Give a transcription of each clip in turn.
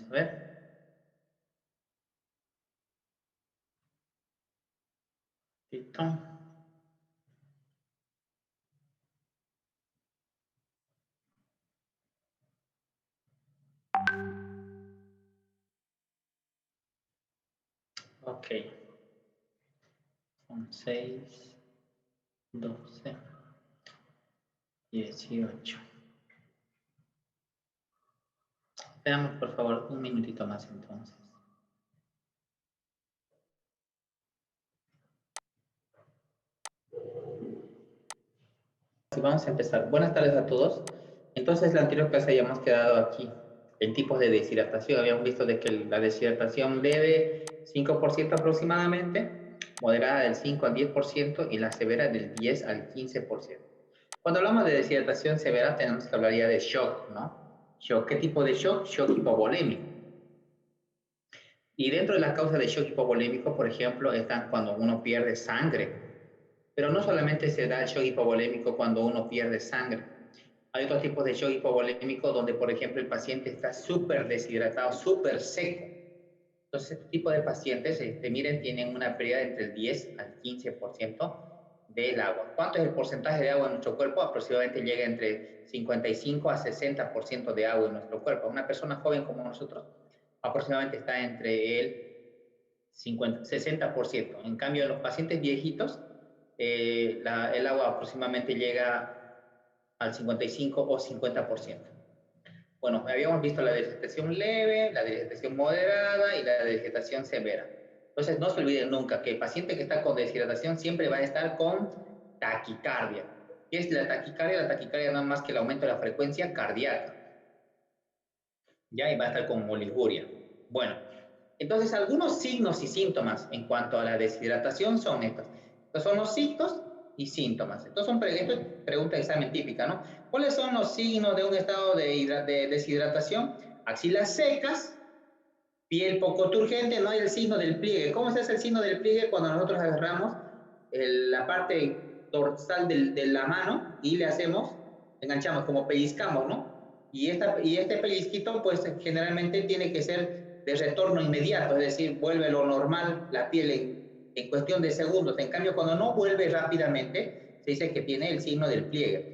Vamos a ver. Listo. Ok. Son 6, 12, 18. Esperamos, por favor, un minutito más entonces. Vamos a empezar. Buenas tardes a todos. Entonces, la anterior clase habíamos quedado aquí en tipos de deshidratación. Habíamos visto de que la deshidratación leve, 5% aproximadamente, moderada del 5 al 10% y la severa del 10 al 15%. Cuando hablamos de deshidratación severa, tenemos que hablar ya de shock, ¿no? Shock. ¿Qué tipo de shock? Shock hipovolémico. Y dentro de las causas de shock hipovolémico, por ejemplo, están cuando uno pierde sangre. Pero no solamente se da el shock hipovolémico cuando uno pierde sangre. Hay otros tipos de shock hipovolémico donde, por ejemplo, el paciente está súper deshidratado, súper seco. Entonces, este tipo de pacientes, miren, tienen una pérdida entre el 10 al 15% del agua. ¿Cuánto es el porcentaje de agua en nuestro cuerpo? Aproximadamente llega entre 55 a 60% de agua en nuestro cuerpo. Una persona joven como nosotros, aproximadamente está entre el 60%. En cambio, en los pacientes viejitos, el agua aproximadamente llega al 55 o 50%. Bueno, habíamos visto la deshidratación leve, la deshidratación moderada y la deshidratación severa. Entonces, no se olviden nunca que el paciente que está con deshidratación siempre va a estar con taquicardia. ¿Qué es la taquicardia? La taquicardia no es más que el aumento de la frecuencia cardíaca. Ya, y va a estar con oliguria. Bueno, entonces algunos signos y síntomas en cuanto a la deshidratación son estos. Estos son los signos y síntomas. Estos son pregunta de examen típica, ¿no? ¿Cuáles son los signos de un estado de deshidratación? Axilas secas, piel poco turgente, no hay el signo del pliegue. ¿Cómo se hace el signo del pliegue? Cuando nosotros agarramos la parte dorsal de la mano y le hacemos, enganchamos, como pellizcamos, ¿no? Y este pellizquito, pues generalmente tiene que ser de retorno inmediato, es decir, vuelve lo normal la piel en cuestión de segundos. En cambio, cuando no vuelve rápidamente, se dice que tiene el signo del pliegue.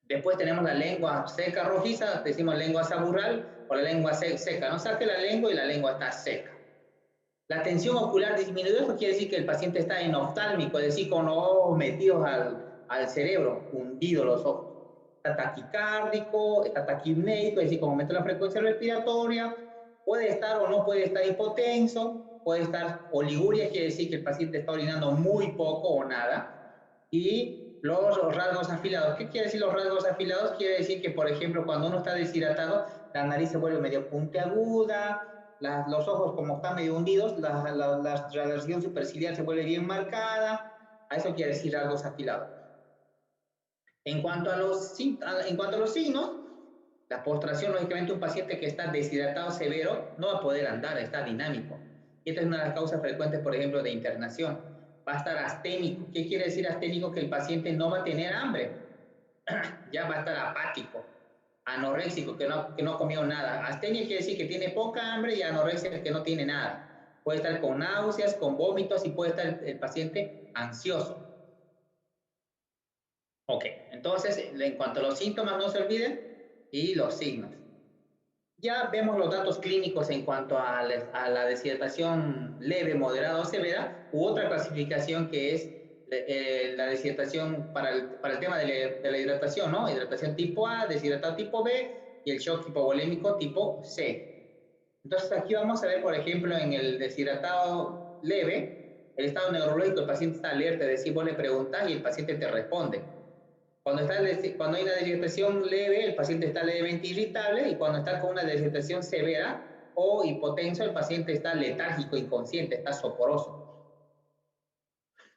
Después tenemos la lengua seca rojiza, decimos lengua saburral o la lengua seca. No saque la lengua y la lengua está seca. La tensión ocular disminuida, eso quiere decir que el paciente está enoftálmico, es decir, con los ojos metidos al cerebro, hundidos los ojos. Está taquicárdico, está taquipnéico, es decir, con aumento de la frecuencia respiratoria. Puede estar o no puede estar hipotenso, puede estar oliguria, quiere decir que el paciente está orinando muy poco o nada. Y los rasgos afilados. ¿Qué quiere decir los rasgos afilados? Quiere decir que, por ejemplo, cuando uno está deshidratado, la nariz se vuelve medio puntiaguda, los ojos como están medio hundidos, la radiación superciliar se vuelve bien marcada. A eso quiere decir rasgos afilados. En cuanto a los signos, la postración, lógicamente, un paciente que está deshidratado severo no va a poder andar, está dinámico. Y esta es una de las causas frecuentes, por ejemplo, de internación. Va a estar asténico. ¿Qué quiere decir asténico? Que el paciente no va a tener hambre. Ya va a estar apático. Anoréxico, que no comió nada. Astenia quiere decir que tiene poca hambre y anorexia que no tiene nada. Puede estar con náuseas, con vómitos y puede estar el paciente ansioso. Ok, entonces en cuanto a los síntomas no se olviden y los signos. Ya vemos los datos clínicos en cuanto a la deshidratación leve, moderada o severa, u otra clasificación que es la deshidratación para el tema de la hidratación, ¿no? Hidratación tipo A, deshidratado tipo B y el shock hipovolémico tipo C. Entonces aquí vamos a ver, por ejemplo, en el deshidratado leve, el estado neurológico, el paciente está alerta, es decir, vos le preguntas y el paciente te responde. Cuando hay una deshidratación leve, el paciente está levemente irritable y cuando está con una deshidratación severa o hipotenso, el paciente está letárgico, inconsciente, está soporoso.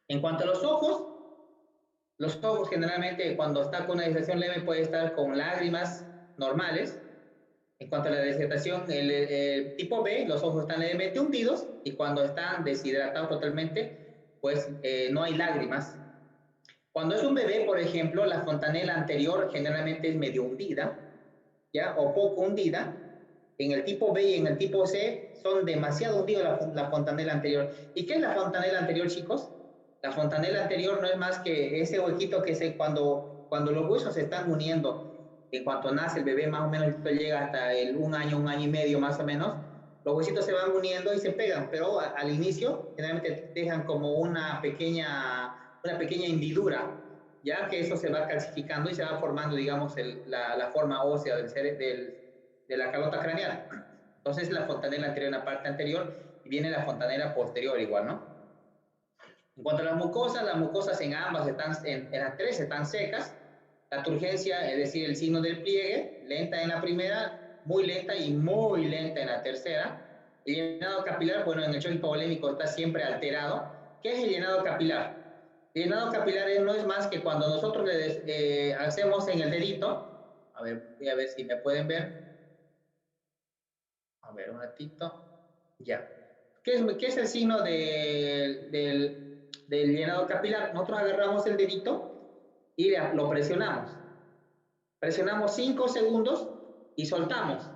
En cuanto a los ojos generalmente cuando está con una deshidratación leve puede estar con lágrimas normales. En cuanto a la deshidratación, el tipo B, los ojos están levemente hundidos y cuando están deshidratados totalmente, pues no hay lágrimas. Cuando es un bebé, por ejemplo, la fontanela anterior generalmente es medio hundida, ¿ya? O poco hundida, En el tipo B y en el tipo C son demasiado hundidos la fontanela anterior. ¿Y qué es la fontanela anterior, chicos? La fontanela anterior no es más que ese huequito que se cuando los huesos se están uniendo, en cuanto nace el bebé, más o menos esto llega hasta el un año y medio más o menos, los huesitos se van uniendo y se pegan, pero al inicio generalmente dejan como una pequeña hendidura, ya que eso se va calcificando y se va formando, digamos, la forma ósea de la calota craneal. Entonces la fontanela anterior en la parte anterior y viene la fontanela posterior igual, ¿no? En cuanto a las mucosas en ambas, en las tres están secas. La turgencia, es decir, el signo del pliegue, lenta en la primera, muy lenta y muy lenta en la tercera. El llenado capilar, bueno, en el shock hipovolémico está siempre alterado. ¿Qué es el llenado capilar? El llenado capilar no es más que cuando nosotros le hacemos en el dedito, a ver, voy a ver si me pueden ver. A ver, un ratito. Ya. ¿Qué es el signo del llenado capilar? Nosotros agarramos el dedito y lo presionamos. Presionamos 5 segundos y soltamos.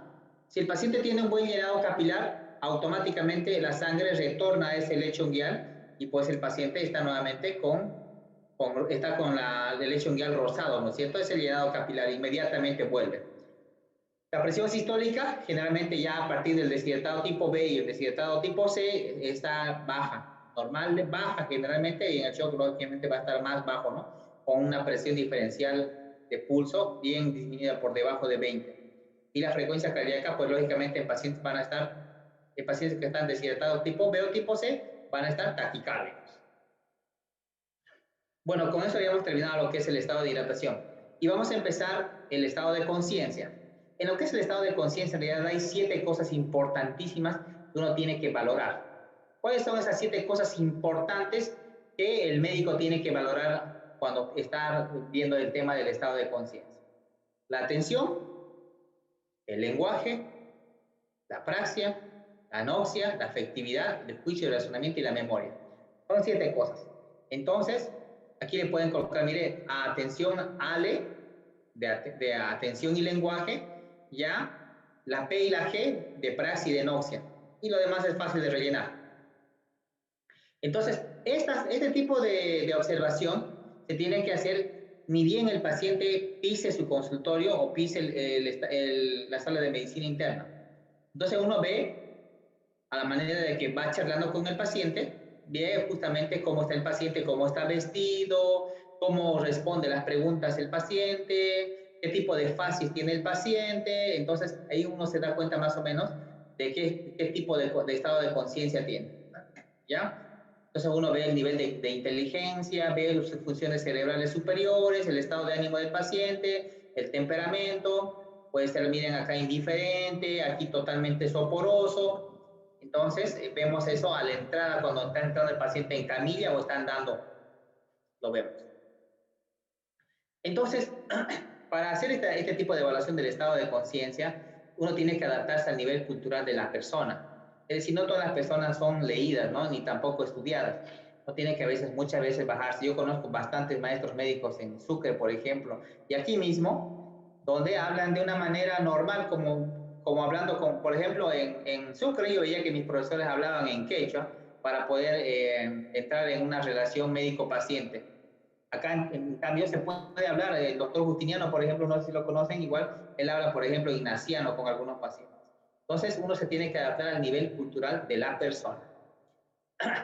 Si el paciente tiene un buen llenado capilar, automáticamente la sangre retorna a ese lecho unguial y pues el paciente está nuevamente está con el lecho unguial rosado, ¿no es cierto? Es el llenado capilar, inmediatamente vuelve. La presión sistólica, generalmente ya a partir del deshidratado tipo B y el deshidratado tipo C, está baja. Normal, baja generalmente, y en el shock lógicamente va a estar más bajo, ¿no? Con una presión diferencial de pulso bien disminuida por debajo de 20. Y la frecuencia cardíaca, pues lógicamente en pacientes en pacientes que están deshidratados tipo B o tipo C, van a estar taquicárdicos. Bueno, con eso ya hemos terminado lo que es el estado de hidratación. Y vamos a empezar el estado de conciencia. En lo que es el estado de conciencia, en realidad hay 7 cosas importantísimas que uno tiene que valorar. ¿Cuáles son esas 7 cosas importantes que el médico tiene que valorar cuando está viendo el tema del estado de conciencia? La atención, el lenguaje, la praxia, la anoxia, la afectividad, el juicio, el razonamiento y la memoria. Son 7 cosas. Entonces, aquí le pueden colocar, mire, atención, ALE, de atención y lenguaje, ya, la P y la G de praxis y de anoxia. Y lo demás es fácil de rellenar. Entonces, este tipo de observación se tiene que hacer ni bien el paciente pise su consultorio o pise la sala de medicina interna. Entonces uno ve a la manera de que va charlando con el paciente, ve justamente cómo está el paciente, cómo está vestido, cómo responde las preguntas el paciente, qué tipo de fases tiene el paciente. Entonces ahí uno se da cuenta más o menos de qué tipo de estado de conciencia tiene. ¿Ya? Entonces uno ve el nivel de inteligencia, ve las funciones cerebrales superiores, el estado de ánimo del paciente, el temperamento, puede ser, miren acá, indiferente, aquí totalmente soporoso. Entonces vemos eso a la entrada, cuando está entrando el paciente en camilla o está andando, lo vemos. Entonces, para hacer este tipo de evaluación del estado de conciencia, uno tiene que adaptarse al nivel cultural de la persona. Es decir, no todas las personas son leídas, ¿no? Ni tampoco estudiadas. No tiene que muchas veces bajarse. Yo conozco bastantes maestros médicos en Sucre, por ejemplo, y aquí mismo, donde hablan de una manera normal, como hablando, por ejemplo, en Sucre yo veía que mis profesores hablaban en quechua para poder entrar en una relación médico-paciente. Acá, en cambio, se puede hablar, el doctor Justiniano, por ejemplo, no sé si lo conocen, igual, él habla, por ejemplo, ignaciano con algunos pacientes. Entonces, uno se tiene que adaptar al nivel cultural de la persona.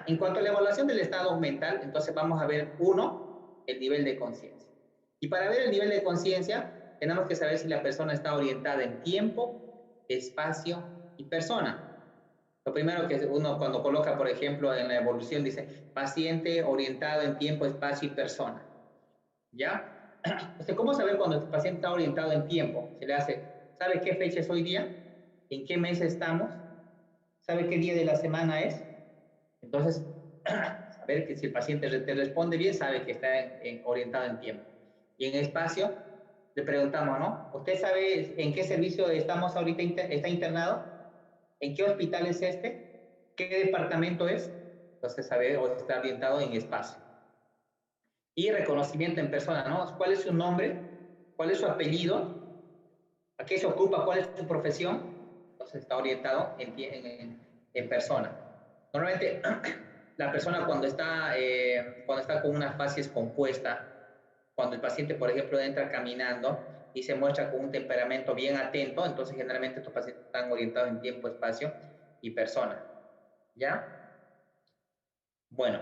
En cuanto a la evaluación del estado mental, entonces vamos a ver, uno, el nivel de conciencia. Y para ver el nivel de conciencia, tenemos que saber si la persona está orientada en tiempo, espacio y persona. Lo primero que uno cuando coloca, por ejemplo, en la evolución dice paciente orientado en tiempo, espacio y persona. ¿Ya? Entonces, ¿cómo saber cuando el paciente está orientado en tiempo? Se le hace, ¿sabe qué fecha es hoy día? ¿En qué mes estamos? ¿Sabe qué día de la semana es? Entonces, saber que si el paciente te responde bien, sabe que está orientado en tiempo. Y en espacio, le preguntamos, ¿no? ¿Usted sabe en qué servicio estamos ahorita, está internado? ¿En qué hospital es este? ¿Qué departamento es? Entonces, sabe o está orientado en espacio. Y reconocimiento en persona, ¿no? ¿Cuál es su nombre? ¿Cuál es su apellido? ¿A qué se ocupa? ¿Cuál es su profesión? entonces está orientado en persona. Normalmente la persona cuando está con una fases compuesta, cuando el paciente, por ejemplo, entra caminando y se muestra con un temperamento bien atento, entonces generalmente estos pacientes están orientados en tiempo, espacio y persona. ¿Ya? Bueno,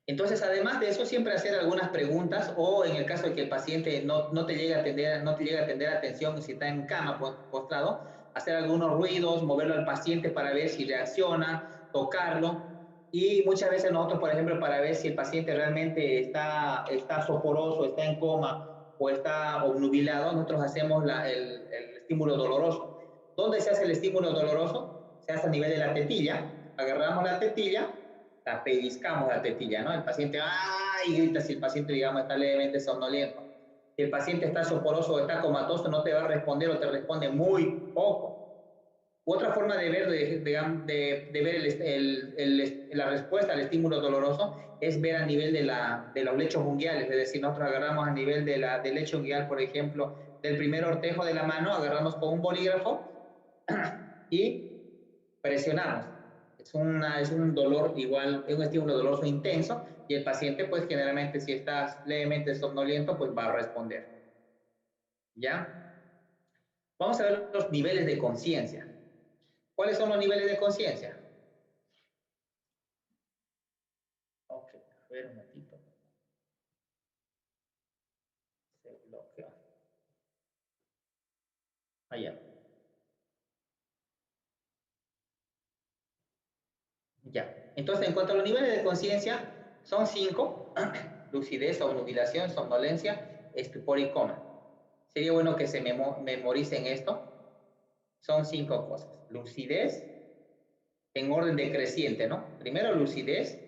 entonces además de eso, siempre hacer algunas preguntas o en el caso de que el paciente no te llegue a atender atención si está en cama postrado, hacer algunos ruidos, moverlo al paciente para ver si reacciona, tocarlo. Y muchas veces nosotros, por ejemplo, para ver si el paciente realmente está soporoso, está en coma o está obnubilado, nosotros hacemos el estímulo doloroso. ¿Dónde se hace el estímulo doloroso? Se hace a nivel de la tetilla. Agarramos la tetilla, la pellizcamos la tetilla, ¿no? El paciente, ¡ay! Grita si el paciente, digamos, está levemente somnoliento. Si el paciente está soporoso o está comatoso, no te va a responder o te responde muy poco. Otra forma de ver, de ver la respuesta al estímulo doloroso es ver a nivel de los lechos unguiales, es decir, nosotros agarramos a nivel del lecho unguial, por ejemplo, del primer ortejo de la mano, agarramos con un bolígrafo y presionamos. Es un dolor igual, es un estímulo doloroso intenso y el paciente, pues generalmente si está levemente somnoliento, pues va a responder. ¿Ya? Vamos a ver los niveles de conciencia. ¿Cuáles son los niveles de conciencia? Ok, a ver un momentito. Se bloqueó. Allá. Ya. Entonces, en cuanto a los niveles de conciencia, son 5. Lucidez, obnubilación, somnolencia, estupor y coma. Sería bueno que se memoricen esto. Son 5 cosas. Lucidez, en orden decreciente, ¿no? Primero lucidez,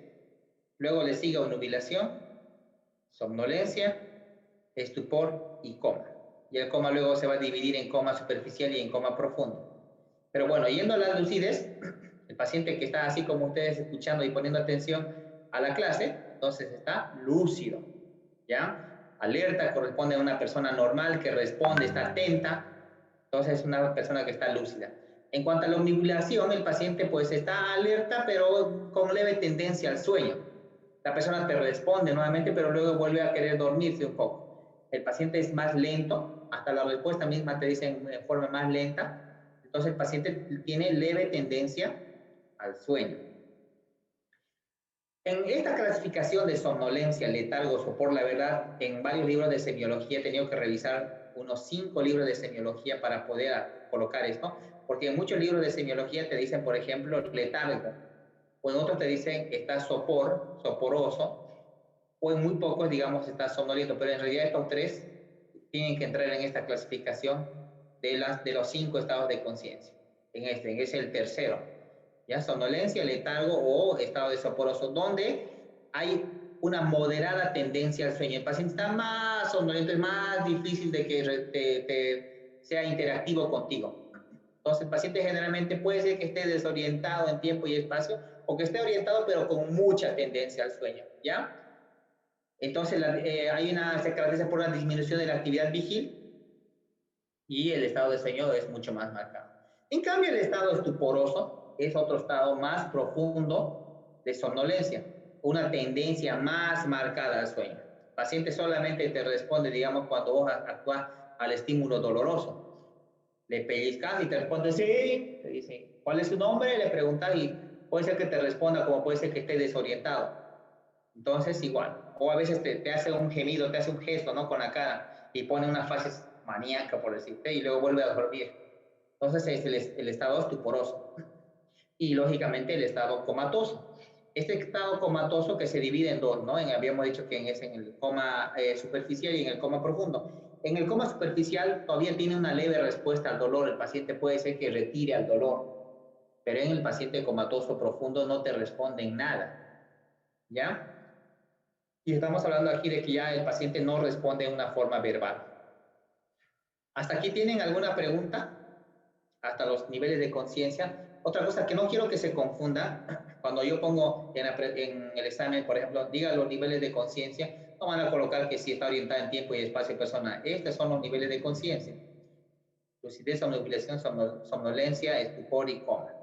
luego le sigue obnubilación, somnolencia, estupor y coma. Y el coma luego se va a dividir en coma superficial y en coma profundo. Pero bueno, yendo a la lucidez, el paciente que está así como ustedes escuchando y poniendo atención a la clase, entonces está lúcido, ¿ya? Alerta corresponde a una persona normal que responde, está atenta, entonces es una persona que está lúcida. En cuanto a la omnibulación, el paciente pues está alerta, pero con leve tendencia al sueño. La persona te responde nuevamente, pero luego vuelve a querer dormirse un poco. El paciente es más lento, hasta la respuesta misma te dice en forma más lenta. Entonces el paciente tiene leve tendencia al sueño. En esta clasificación de somnolencia, letargo, sopor, la verdad, en varios libros de semiología he tenido que revisar unos 5 libros de semiología para poder colocar esto, porque en muchos libros de semiología te dicen, por ejemplo, letargo, o en otros te dicen está soporoso, o en muy pocos, digamos, está somnoliento, pero en realidad estos 3 tienen que entrar en esta clasificación de los 5 estados de conciencia. Es el tercero, ¿ya? Somnolencia, letargo o estado de soporoso, donde hay una moderada tendencia al sueño. El paciente está más somnoliento, es más difícil de que sea interactivo contigo. Entonces, el paciente generalmente puede ser que esté desorientado en tiempo y espacio o que esté orientado pero con mucha tendencia al sueño, ¿ya? Entonces, se caracteriza por una disminución de la actividad vigil y el estado de sueño es mucho más marcado. En cambio, el estado estuporoso es otro estado más profundo de somnolencia, una tendencia más marcada al sueño. El paciente solamente te responde, digamos, cuando vos actúas al estímulo doloroso. Le pellizcas y te responde sí, te dice, ¿cuál es su nombre? Le preguntas y puede ser que te responda como puede ser que esté desorientado. Entonces, igual. O a veces te hace un gemido, te hace un gesto, ¿no? Con la cara y pone una fase maníaca, por decirte, y luego vuelve a dormir. Entonces, es el estado estuporoso. Y, lógicamente, el estado comatoso. Este estado comatoso que se divide en dos, ¿no? Habíamos dicho que es en el coma superficial y en el coma profundo. En el coma superficial todavía tiene una leve respuesta al dolor. El paciente puede ser que retire al dolor. Pero en el paciente comatoso profundo no te responde en nada. ¿Ya? Y estamos hablando aquí de que ya el paciente no responde de una forma verbal. ¿Hasta aquí tienen alguna pregunta? Hasta los niveles de conciencia. Otra cosa que no quiero que se confunda, cuando yo pongo en el examen, por ejemplo, diga los niveles de conciencia, no van a colocar que si está orientada en tiempo y espacio persona. Estos son los niveles de conciencia. lucidez, somnovilación, somnolencia, estupor y coma.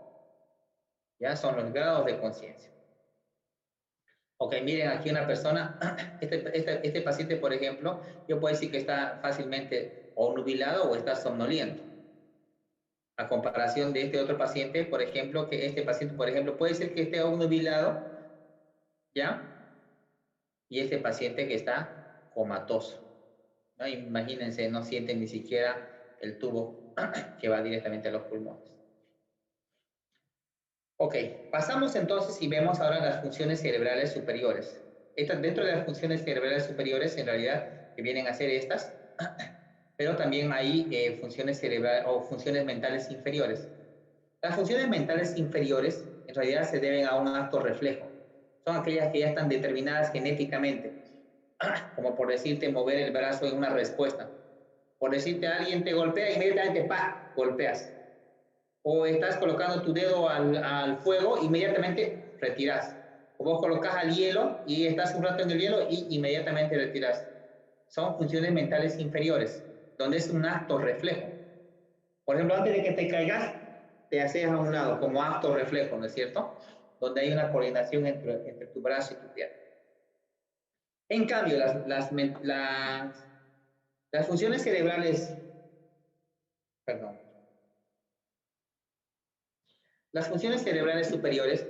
Ya son los grados de conciencia. Ok, miren aquí una persona, este paciente, por ejemplo, yo puedo decir que está fácilmente o nubilado o está somnoliento. A comparación de este otro paciente, por ejemplo, que este paciente, por ejemplo, puede ser que esté aún nubilado, ¿ya? Y este paciente que está comatoso, ¿no? Imagínense, no siente ni siquiera el tubo que va directamente a los pulmones. Ok, pasamos entonces y vemos ahora las funciones cerebrales superiores. Dentro de las funciones cerebrales superiores, en realidad, que vienen a ser estas, pero también hay funciones cerebrales o funciones mentales inferiores. Las funciones mentales inferiores en realidad se deben a un acto reflejo. Son aquellas que ya están determinadas genéticamente, como por decirte mover el brazo en una respuesta. Por decirte alguien te golpea, inmediatamente ¡pa! Golpeas. O estás colocando tu dedo al fuego, inmediatamente retiras. O vos colocas al hielo y estás un rato en el hielo y inmediatamente retiras. Son funciones mentales inferiores, donde es un acto reflejo. Por ejemplo, antes de que te caigas, te haces a un lado como acto reflejo, ¿no es cierto? Donde hay una coordinación entre tu brazo y tu pierna. En cambio, las funciones cerebrales, perdón, las funciones cerebrales superiores,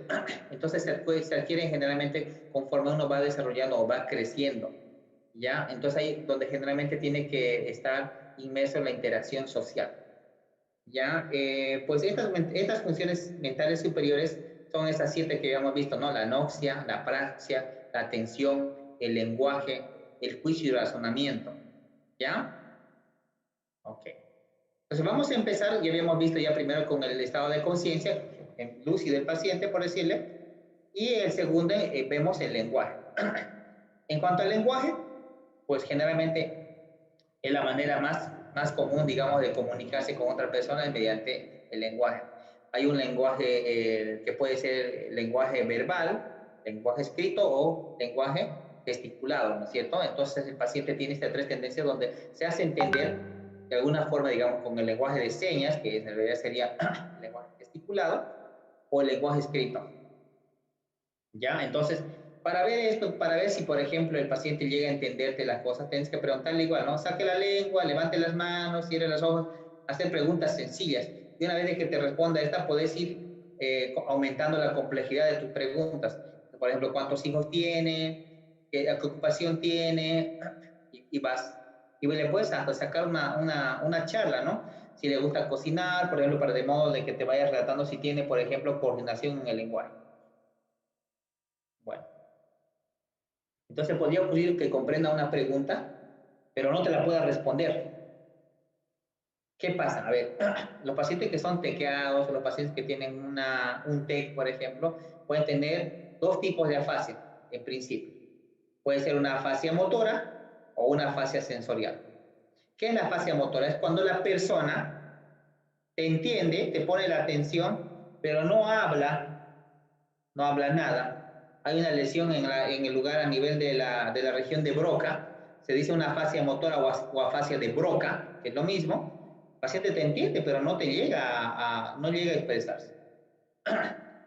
entonces se adquieren generalmente conforme uno va desarrollando o va creciendo, ¿ya? Entonces ahí donde generalmente tiene que estar inmerso en la interacción social, ¿ya? Pues estas funciones mentales superiores son esas 7 que habíamos visto, ¿no? La anoxia, la praxia, la atención, el lenguaje, el juicio y el razonamiento, ¿ya? Ok. Entonces vamos a empezar, ya habíamos visto ya primero con el estado de conciencia, lúcido del paciente, por decirle, y el segundo vemos el lenguaje. En cuanto al lenguaje, pues generalmente es la manera más común, digamos, de comunicarse con otra persona mediante el lenguaje. Hay un lenguaje que puede ser lenguaje verbal, lenguaje escrito o lenguaje gesticulado, ¿no es cierto? Entonces el paciente tiene estas 3 tendencias donde se hace entender de alguna forma, digamos, con el lenguaje de señas, que en realidad sería el lenguaje gesticulado, o el lenguaje escrito. ¿Ya? Entonces, para ver esto, para ver si, por ejemplo, el paciente llega a entenderte las cosas, tienes que preguntarle igual, ¿no? Saque la lengua, levante las manos, cierre los ojos, hacer preguntas sencillas. Y una vez de que te responda esta, puedes ir aumentando la complejidad de tus preguntas. Por ejemplo, ¿cuántos hijos tiene? ¿Qué ocupación tiene? Y vas. Y le puedes hasta sacar una charla, ¿no? Si le gusta cocinar, por ejemplo, para de modo de que te vayas relatando si tiene, por ejemplo, coordinación en el lenguaje. Bueno. Entonces podría ocurrir que comprenda una pregunta, pero no te la pueda responder. ¿Qué pasa? A ver, los pacientes que son tequeados o los pacientes que tienen un TEC, por ejemplo, pueden tener 2 tipos de afasia, en principio. Puede ser una afasia motora o una afasia sensorial. ¿Qué es la afasia motora? Es cuando la persona te entiende, te pone la atención, pero no habla nada. Hay una lesión en el lugar a nivel de la región de Broca, se dice una afasia motora o afasia de Broca, que es lo mismo. El paciente te entiende, pero no te llega no llega a expresarse.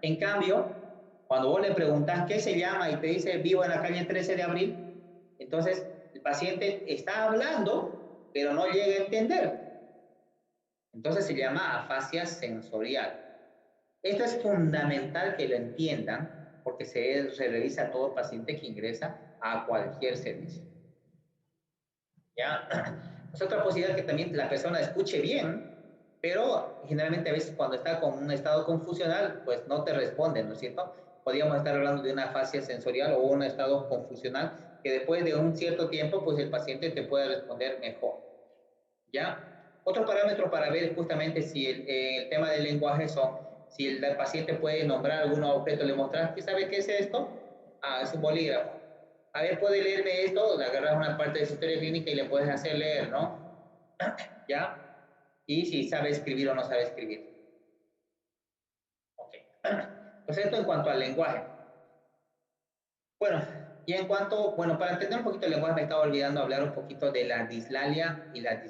En cambio, cuando vos le preguntás qué se llama y te dice vivo en la calle 13 de abril, entonces el paciente está hablando, pero no llega a entender. Entonces se llama afasia sensorial. Esto es fundamental que lo entiendan porque se revisa a todo paciente que ingresa a cualquier servicio. ¿Ya? Es otra posibilidad que también la persona escuche bien, pero generalmente a veces cuando está con un estado confusional, pues no te responden, ¿no es cierto? Podríamos estar hablando de una afasia sensorial o un estado confusional que después de un cierto tiempo, pues el paciente te puede responder mejor. ¿Ya? Otro parámetro para ver justamente si el tema del lenguaje son, si el paciente puede nombrar algún objeto, le mostras, ¿qué sabe qué es esto? Ah, es un bolígrafo. A ver, puede leerme esto, le agarras una parte de su historia clínica y le puedes hacer leer, ¿no? ¿Ya? Y si sabe escribir o no sabe escribir. Ok. Pues esto en cuanto al lenguaje. Bueno, y en cuanto, bueno, para entender un poquito el lenguaje, me estaba olvidando hablar un poquito de la dislalia y la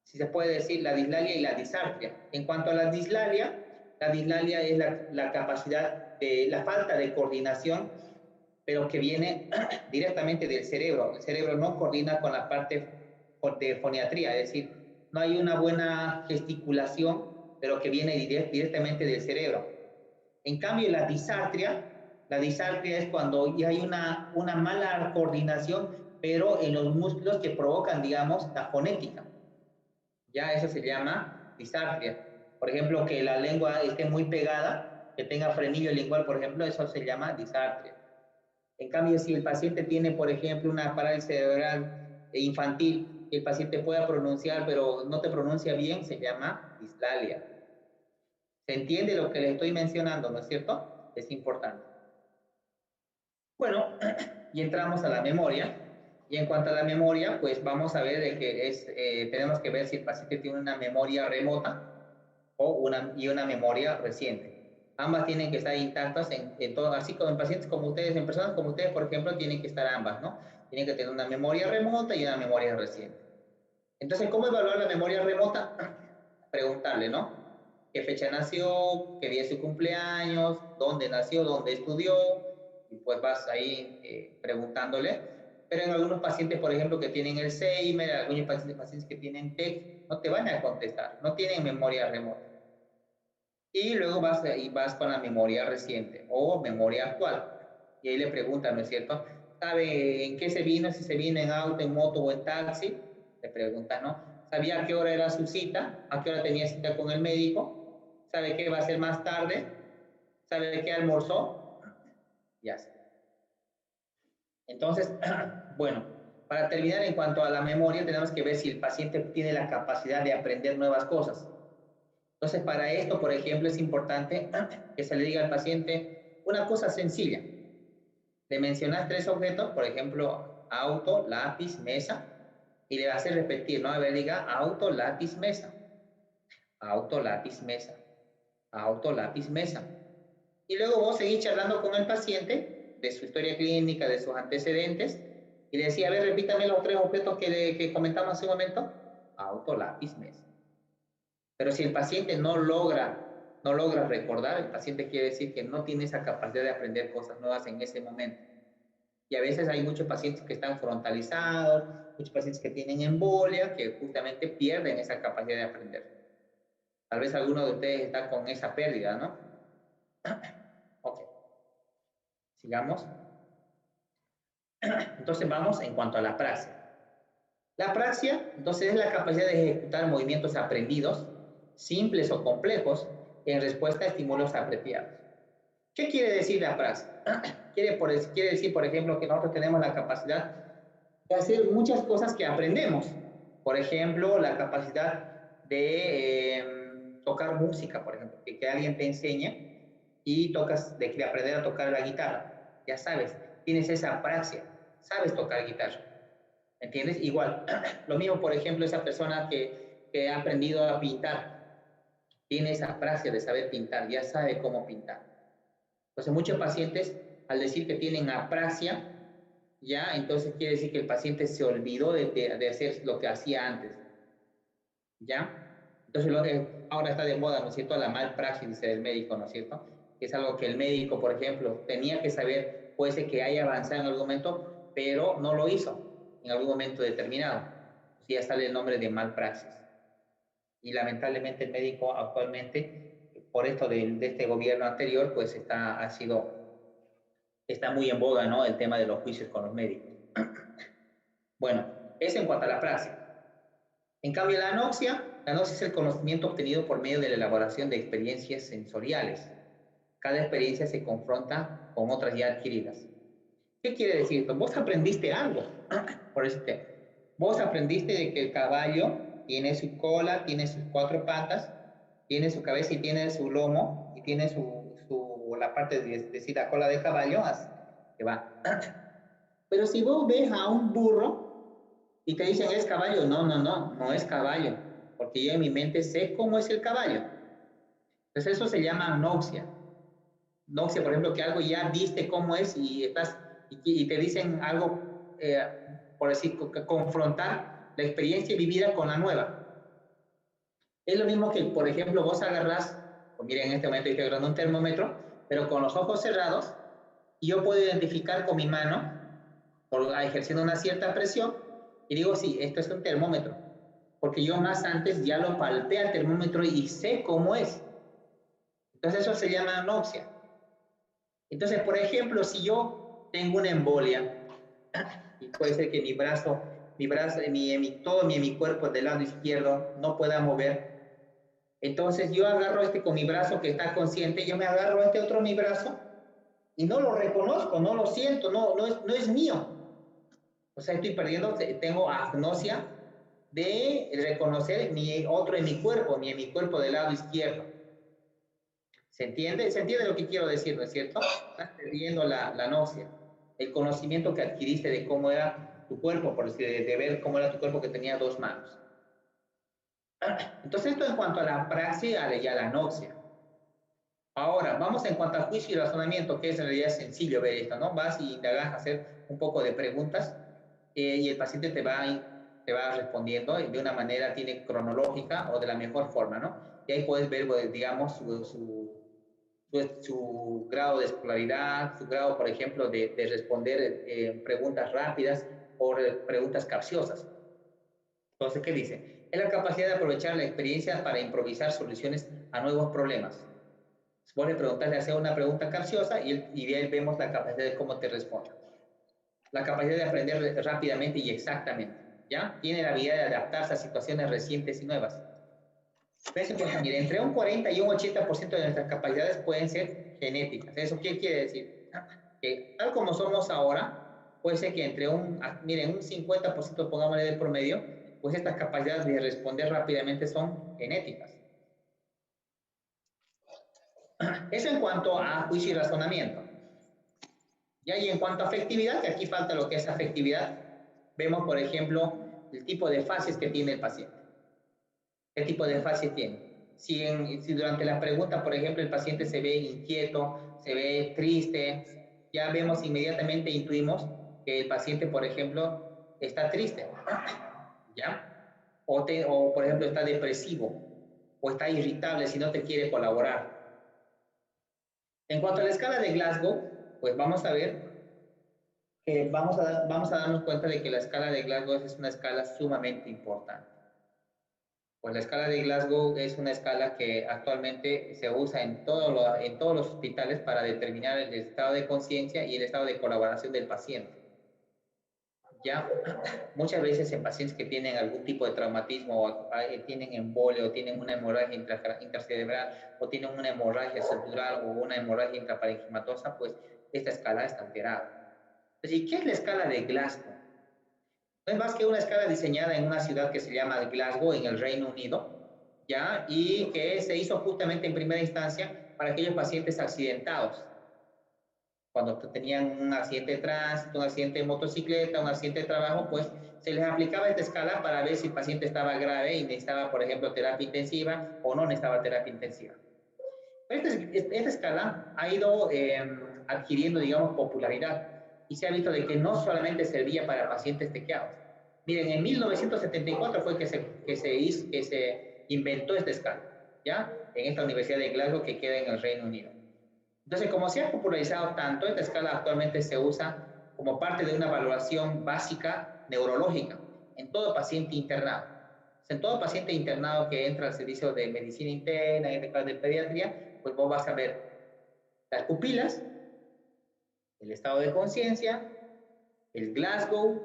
si se puede decir, la dislalia y la disartria. En cuanto a la dislalia es la capacidad de, la falta de coordinación, pero que viene directamente del cerebro. El cerebro no coordina con la parte de foniatría, es decir, no hay una buena gesticulación, pero que viene directamente del cerebro. En cambio, la disartria es cuando hay una mala coordinación, pero en los músculos que provocan, digamos, la fonética. Ya eso se llama disartria. Por ejemplo, que la lengua esté muy pegada, que tenga frenillo lingual, por ejemplo, eso se llama disartria. En cambio, si el paciente tiene, por ejemplo, una parálisis cerebral infantil, el paciente pueda pronunciar, pero no te pronuncia bien, se llama dislalia. ¿Se entiende lo que le estoy mencionando, no es cierto? Es importante. Bueno, y entramos a la memoria. Y en cuanto a la memoria, pues vamos a ver de que tenemos que ver si el paciente tiene una memoria remota y una memoria reciente. Ambas tienen que estar intactas en todo, así como en pacientes como ustedes, en personas como ustedes, por ejemplo, tienen que estar ambas, ¿no? Tienen que tener una memoria remota y una memoria reciente. Entonces, ¿cómo evaluar la memoria remota? Preguntarle, ¿no? ¿Qué fecha nació? ¿Qué día es su cumpleaños? ¿Dónde nació? ¿Dónde estudió? Y pues vas ahí preguntándole. Pero en algunos pacientes, por ejemplo, que tienen Alzheimer, algunos pacientes que tienen TEC, no te van a contestar, no tienen memoria remota. Y luego vas con la memoria reciente o memoria actual. Y ahí le preguntan, ¿no es cierto? ¿Sabe en qué se vino? Si se vino en auto, en moto o en taxi. Le preguntan, ¿no? ¿Sabía a qué hora era su cita? ¿A qué hora tenía cita con el médico? ¿Sabe qué va a hacer más tarde? ¿Sabe qué almorzó? Ya está. Entonces, bueno, para terminar, en cuanto a la memoria, tenemos que ver si el paciente tiene la capacidad de aprender nuevas cosas. Entonces, para esto, por ejemplo, es importante que se le diga al paciente una cosa sencilla. Le mencionas 3 objetos, por ejemplo, auto, lápiz, mesa, y le hace repetir, ¿no? A ver, diga auto, lápiz, mesa. Auto, lápiz, mesa. Auto, lápiz, mesa. Y luego vos seguís charlando con el paciente de su historia clínica, de sus antecedentes, y le decía, a ver, repítame los 3 objetos que comentamos hace un momento. Auto, lápiz, mesa. Pero si el paciente no logra recordar, el paciente quiere decir que no tiene esa capacidad de aprender cosas nuevas en ese momento. Y a veces hay muchos pacientes que están frontalizados, muchos pacientes que tienen embolia, que justamente pierden esa capacidad de aprender. Tal vez alguno de ustedes está con esa pérdida, ¿no? Ok, sigamos. Entonces vamos en cuanto a la praxia. La praxia, entonces, es la capacidad de ejecutar movimientos aprendidos, simples o complejos, en respuesta a estímulos apropiados. ¿Qué quiere decir la praxia? Quiere decir, por ejemplo, que nosotros tenemos la capacidad de hacer muchas cosas que aprendemos. Por ejemplo, la capacidad de tocar música, por ejemplo, que alguien te enseñe y de aprender a tocar la guitarra. Ya sabes, tienes esa praxia, sabes tocar guitarra. ¿Entiendes? Igual, lo mismo, por ejemplo, esa persona que ha aprendido a pintar, tiene esa praxia de saber pintar, ya sabe cómo pintar. Entonces, muchos pacientes, al decir que tienen apraxia, ya, entonces quiere decir que el paciente se olvidó de hacer lo que hacía antes. ¿Ya? Entonces, ahora está de moda, ¿no es cierto?, la malpraxis, dice el médico, ¿no es cierto? Que es algo que el médico, por ejemplo, tenía que saber, puede ser que haya avanzado en algún momento, pero no lo hizo en algún momento determinado. Pues ya sale el nombre de malpraxis. Y lamentablemente el médico actualmente, por esto de este gobierno anterior, pues está muy en boga, ¿no? El tema de los juicios con los médicos. Bueno, eso en cuanto a la praxis. En cambio, la anoxia es el conocimiento obtenido por medio de la elaboración de experiencias sensoriales. Cada experiencia se confronta con otras ya adquiridas. ¿Qué quiere decir esto? Vos aprendiste algo, por eso vos aprendiste de que el caballo tiene su cola, tiene sus 4 patas, tiene su cabeza y tiene su lomo, y tiene la parte de decir, la cola de caballo, que va. Pero si vos ves a un burro y te dicen es caballo, no es caballo, porque yo en mi mente sé cómo es el caballo. Entonces eso se llama anoxia. Anoxia, por ejemplo, que algo ya viste cómo es y te dicen algo, por decir, confrontar la experiencia vivida con la nueva. Es lo mismo que, por ejemplo, vos agarrás, pues miren, en este momento estoy agarrando un termómetro, pero con los ojos cerrados, y yo puedo identificar con mi mano, ejerciendo una cierta presión, y digo, sí, esto es un termómetro, porque yo más antes ya lo palpé al termómetro y sé cómo es. Entonces eso se llama anoxia. Entonces, por ejemplo, si yo tengo una embolia, y puede ser que todo mi cuerpo del lado izquierdo no pueda mover, entonces yo agarro con mi brazo que está consciente, yo me agarro otro mi brazo y no lo reconozco, no lo siento, no es mío. O sea, estoy perdiendo, tengo agnosia de reconocer mi otro en mi cuerpo, ni en mi cuerpo del lado izquierdo. ¿Se entiende? ¿Se entiende lo que quiero decir, no es cierto? Estás perdiendo la nocia, el conocimiento que adquiriste de cómo era tu cuerpo, por decir, de ver cómo era tu cuerpo que tenía dos manos. Entonces, esto en cuanto a la praxis y a la noxia. Ahora, vamos en cuanto a juicio y razonamiento, que es en realidad sencillo ver esto, ¿no? Vas y indagas a hacer un poco de preguntas y el paciente te va respondiendo de una manera, tiene cronológica o de la mejor forma, ¿no? Y ahí puedes ver, pues, digamos, su grado de escolaridad, su grado, por ejemplo, de responder preguntas rápidas o preguntas capciosas. Entonces, ¿qué dice? Es la capacidad de aprovechar la experiencia para improvisar soluciones a nuevos problemas. Vos le preguntas, le haces una pregunta capciosa y de ahí vemos la capacidad de cómo te responde. La capacidad de aprender rápidamente y exactamente, ¿ya? Tiene la habilidad de adaptarse a situaciones recientes y nuevas. Fíjense, pues, mire, entre un 40 y un 80% de nuestras capacidades pueden ser genéticas. ¿Eso qué quiere decir? Que tal como somos ahora, puede ser que miren, un 50% pongámosle de promedio, pues estas capacidades de responder rápidamente son genéticas. Eso en cuanto a juicio y razonamiento. Y en cuanto a afectividad, que aquí falta lo que es afectividad, vemos, por ejemplo, el tipo de fases que tiene el paciente. ¿Qué tipo de fase tiene? Si durante la pregunta, por ejemplo, el paciente se ve inquieto, se ve triste, ya vemos inmediatamente, intuimos que el paciente, por ejemplo, está triste, ¿ya? Por ejemplo, está depresivo o está irritable si no te quiere colaborar. En cuanto a la escala de Glasgow, pues vamos a ver que vamos a darnos cuenta de que la escala de Glasgow es una escala sumamente importante. Pues la escala de Glasgow es una escala que actualmente se usa en todos los hospitales para determinar el estado de conciencia y el estado de colaboración del paciente. Ya muchas veces en pacientes que tienen algún tipo de traumatismo o tienen embolia o tienen una hemorragia intracerebral o tienen una hemorragia cerebral o una hemorragia intraparenquimatosa, pues esta escala está alterada. Entonces, ¿qué es la escala de Glasgow? No es más que una escala diseñada en una ciudad que se llama Glasgow, en el Reino Unido, ¿ya? Y que se hizo justamente en primera instancia para aquellos pacientes accidentados. Cuando tenían un accidente de tránsito, un accidente de motocicleta, un accidente de trabajo, pues se les aplicaba esta escala para ver si el paciente estaba grave y necesitaba, por ejemplo, terapia intensiva o no necesitaba terapia intensiva. Esta escala ha ido adquiriendo, digamos, popularidad y se ha visto de que no solamente servía para pacientes tequeados. Miren, en 1974 fue que se inventó esta escala, ¿ya? En esta Universidad de Glasgow que queda en el Reino Unido. Entonces, como se ha popularizado tanto, esta escala actualmente se usa como parte de una valoración básica neurológica en todo paciente internado. En todo paciente internado que entra al servicio de medicina interna, en este caso de pediatría, pues vos vas a ver las pupilas, el estado de conciencia, el Glasgow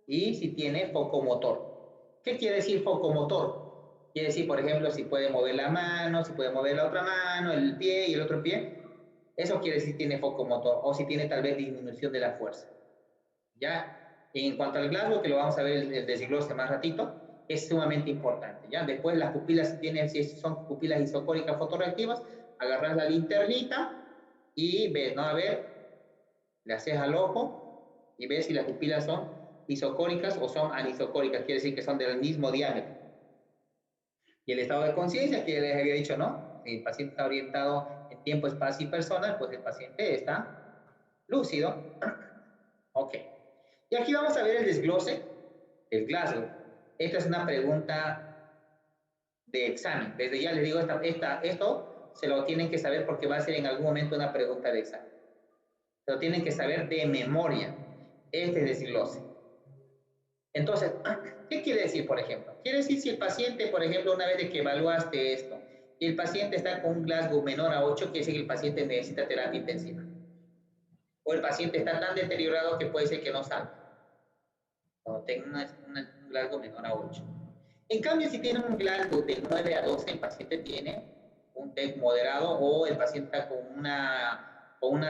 y si tiene foco motor. ¿Qué quiere decir foco motor? Quiere decir, por ejemplo, si puede mover la mano, si puede mover la otra mano, el pie y el otro pie. Eso quiere decir si tiene foco motor o si tiene tal vez disminución de la fuerza. ¿Ya? En cuanto al Glasgow, que lo vamos a ver el desglose más ratito, es sumamente importante. ¿Ya? Después las pupilas, si son pupilas isocóricas fotorreactivas, agarras la linternita y ves, ¿no? A ver, le haces al ojo y ves si las pupilas son isocóricas o son anisocóricas, quiere decir que son del mismo diámetro. Y el estado de conciencia, que les había dicho, ¿no? Si el paciente está orientado en tiempo, espacio y persona, pues el paciente está lúcido. Ok. Y aquí vamos a ver el desglose del Glasgow. Esta es una pregunta de examen. Desde ya les digo, esto se lo tienen que saber porque va a ser en algún momento una pregunta de examen. Se lo tienen que saber de memoria. Este desglose. Entonces, ¿qué quiere decir, por ejemplo? Quiere decir si el paciente, por ejemplo, una vez de que evaluaste esto, y el paciente está con un Glasgow menor a 8, quiere decir que el paciente necesita terapia intensiva. O el paciente está tan deteriorado que puede ser que no salga. O tenga un Glasgow menor a 8. En cambio, si tiene un Glasgow de 9 a 12, el paciente tiene un TEC moderado o el paciente está con una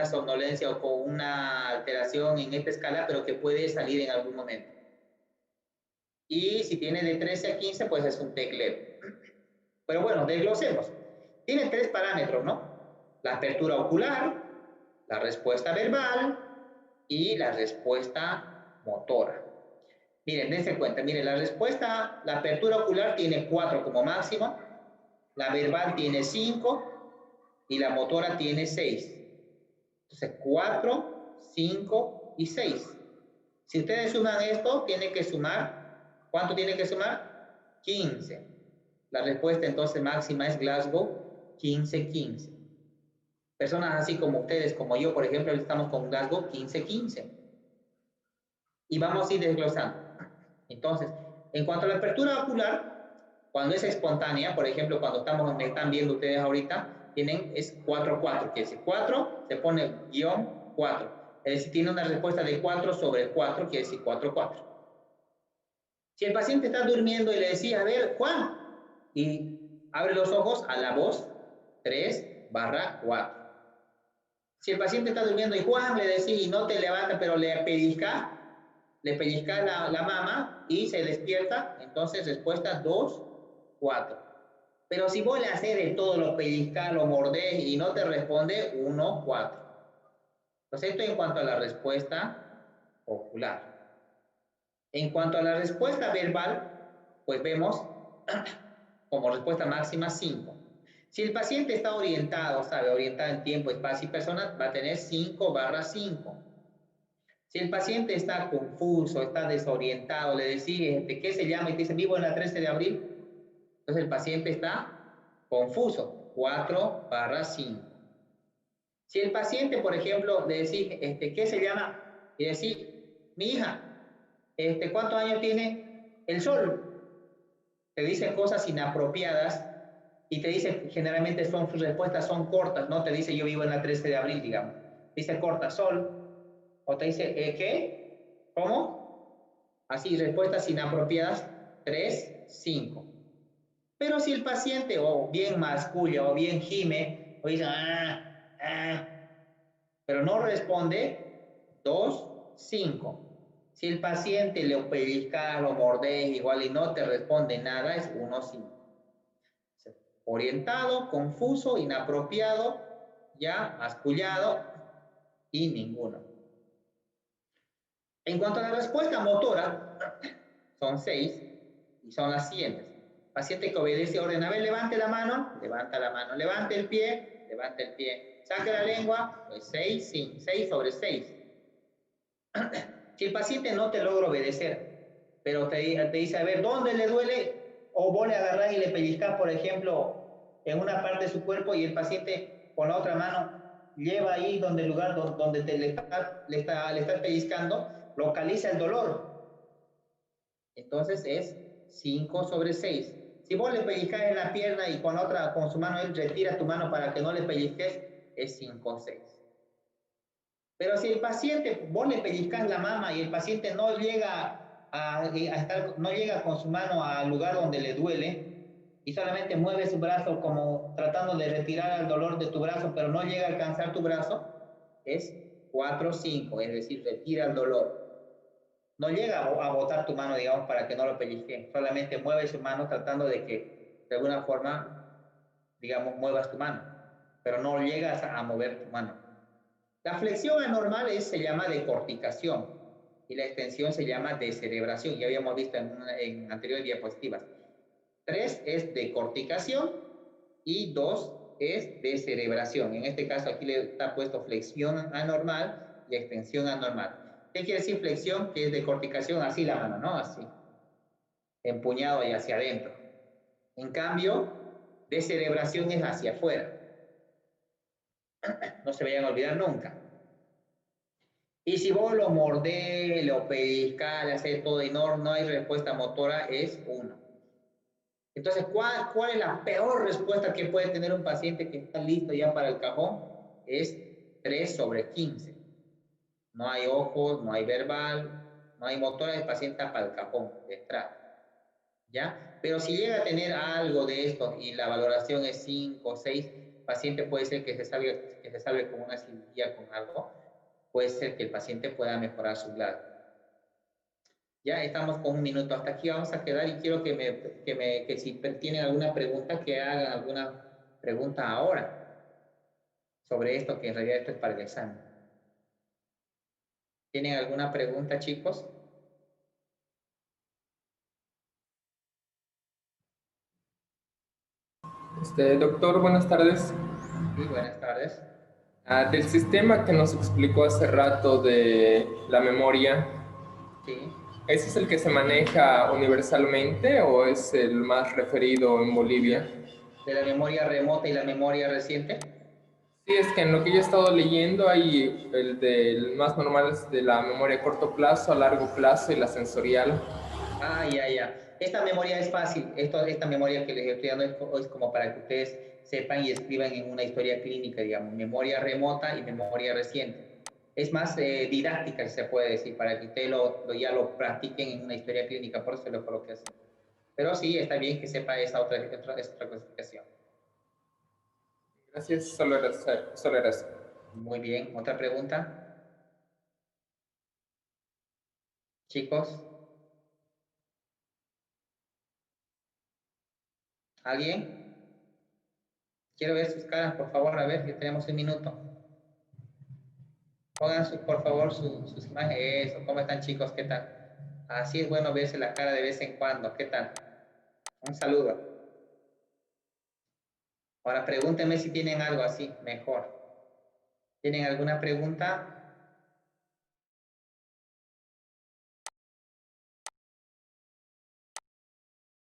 somnolencia o con una alteración en esta escala, pero que puede salir en algún momento. Y si tiene de 13 a 15, pues es un TEC leve. Pero bueno, desglosemos. Tiene 3 parámetros, ¿no? La apertura ocular, la respuesta verbal y la respuesta motora. Miren, dense cuenta, miren, la apertura ocular tiene 4 como máximo, la verbal tiene 5 y la motora tiene 6. Entonces, 4, 5 y 6. Si ustedes suman esto, tiene que sumar, ¿cuánto tiene que sumar? 15. La respuesta entonces máxima es Glasgow 15-15. Personas así como ustedes, como yo, por ejemplo, estamos con Glasgow 15-15. Y vamos a ir desglosando. Entonces, en cuanto a la apertura ocular, cuando es espontánea, por ejemplo, cuando me están viendo ustedes ahorita, es 4-4, que es 4, se pone guión 4. Es decir, tiene una respuesta de 4 sobre 4, quiere decir 4-4. Si el paciente está durmiendo y le decía, a ver, Juan, y abre los ojos a la voz 3/4. Si el paciente está durmiendo y Juan le decía y no te levanta, pero le pellizca la mama y se despierta, entonces respuesta 2-4. Pero si vos le haces de todo, lo pellizcas, lo mordés y no te responde, 1-4. Entonces esto en cuanto a la respuesta ocular. En cuanto a la respuesta verbal, pues vemos como respuesta máxima 5. Si el paciente está orientado, orientado en tiempo, espacio y persona, va a tener 5/5. Si el paciente está confuso, está desorientado, le decís, ¿qué se llama? Y te dice, vivo en la 13 de abril. Entonces el paciente está confuso, 4/5. Si el paciente, por ejemplo, le decís, ¿qué se llama? Y decís, mi hija, ¿cuántos años tiene? El sol. Te dice cosas inapropiadas y te dice, generalmente sus respuestas son cortas, no te dice yo vivo en la 13 de abril, digamos. Dice corta, sol. O te dice, ¿qué? ¿Cómo? Así, respuestas inapropiadas, 3-5. Pero si el paciente o bien masculla o bien gime, o dice, pero no responde, 2-5. Si el paciente le pellizca, lo mordés igual y no te responde nada, es 1-5. Orientado, confuso, inapropiado, ya mascullado y ninguno. En cuanto a la respuesta motora, son 6 y son las siguientes. Paciente que obedece orden, a ver, levante la mano, levanta la mano, levante el pie, levanta el pie, saque la lengua, pues 6, sí, 6 sobre 6. Si el paciente no te logra obedecer, pero te dice, a ver, ¿dónde le duele? O vos le agarrás y le pellizcás, por ejemplo, en una parte de su cuerpo y el paciente con la otra mano lleva ahí donde el lugar donde le estás pellizcando, localiza el dolor. Entonces es 5 sobre 6. Si vos le pellizcas en la pierna y con su mano él retira tu mano para que no le pellizques, es 5-6. Pero si el paciente, vos le pellizcas la mama y el paciente no llega no llega con su mano al lugar donde le duele y solamente mueve su brazo como tratando de retirar el dolor de tu brazo, pero no llega a alcanzar tu brazo, es 4-5, es decir, retira el dolor. No llega a botar tu mano, digamos, para que no lo pellizque, solamente mueve su mano tratando de que de alguna forma, digamos, muevas tu mano, pero no llegas a mover tu mano. La flexión anormal se llama decorticación y la extensión se llama descerebración. Ya habíamos visto en anteriores diapositivas. 3 es decorticación y 2 es descerebración. En este caso aquí le está puesto flexión anormal y extensión anormal. ¿Qué quiere decir flexión? Que es decorticación, así la mano, ¿no? Así, empuñado y hacia adentro. En cambio, descerebración es hacia afuera. No se vayan a olvidar nunca. Y si vos lo mordés, lo pellizcás, le haces todo y no hay respuesta motora, es 1. Entonces, ¿cuál es la peor respuesta que puede tener un paciente que está listo ya para el cajón? Es 3/15. No hay ojos, no hay verbal, no hay motora, el paciente está para el cajón de entrada. ¿Ya? Pero si llega a tener algo de esto y la valoración es 5 o 6, el paciente puede ser que se salve con una cirugía, con algo, puede ser que el paciente pueda mejorar su GLAD. Ya estamos con 1 minuto, hasta aquí vamos a quedar y quiero que si tienen alguna pregunta, que hagan alguna pregunta ahora sobre esto, que en realidad esto es para el examen. ¿Tienen alguna pregunta, chicos? Doctor, buenas tardes. Sí, buenas tardes. Del sistema que nos explicó hace rato de la memoria, Sí. ¿ese es el que se maneja universalmente o es el más referido en Bolivia? ¿De la memoria remota y la memoria reciente? Sí, es que en lo que yo he estado leyendo hay el del más normal es de la memoria a corto plazo, a largo plazo y la sensorial. Ah, ya, ya. Esta memoria es fácil. Esta memoria que les estoy dando es como para que ustedes sepan y escriban en una historia clínica, digamos, memoria remota y memoria reciente. Es más didáctica, si se puede decir, para que ustedes ya lo practiquen en una historia clínica, por eso lo coloqué así. Pero sí, está bien que sepa esa otra clasificación. Gracias, solo era eso. Muy bien. ¿Otra pregunta? Chicos, ¿alguien? Quiero ver sus caras, por favor, a ver, ya tenemos 1 minuto. Pongan por favor sus imágenes. Eso, ¿cómo están, chicos? ¿Qué tal? Así es bueno verse la cara de vez en cuando. ¿Qué tal? Un saludo. Ahora pregúntenme si tienen algo así, mejor. ¿Tienen alguna pregunta?